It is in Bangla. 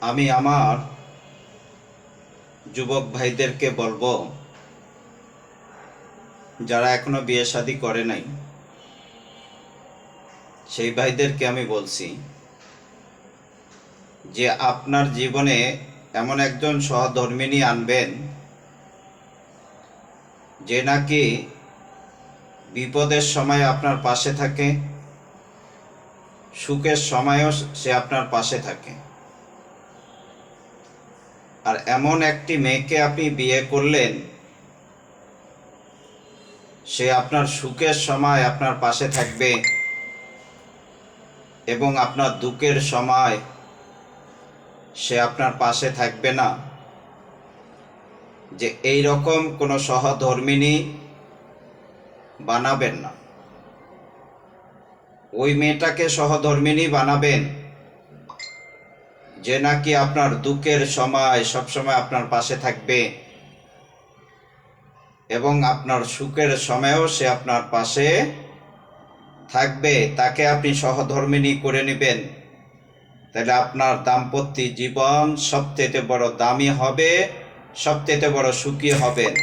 আমি আমার যুবক ভাইদেরকে বলবো, যারা এখনো বিয়ে শাদী করে নাই, সেই ভাইদেরকে আমি বলছি যে আপনার জীবনে এমন একজন সহধর্মিণী আনবেন যে নাকি বিপদের সময় আপনার পাশে থাকে, সুখের সময়ও সে আপনার পাশে থাকে। আর এমন একটি মেয়েকে আপনি বিয়ে করলেন, সে আপনার সুখের সময় আপনার পাশে থাকবে এবং আপনার দুঃখের সময় সে আপনার পাশে থাকবে না। যে এই রকম কোনো সহধর্মিণী বানাবেন না। ওই মেয়েটাকে সহধর্মিণী বানাবেন যে নাকি আপনার দুঃখের সময় সবসময় আপনার পাশে থাকবে এবং আপনার সুখের সময়েও সে আপনার পাশে থাকবে। তাকে আপনি সহধর্মিণী করে নেবেন, তাহলে আপনার দাম্পত্য জীবন সবচেয়ে বড় দামি হবে, সবচেয়ে বড় সুখী হবেন।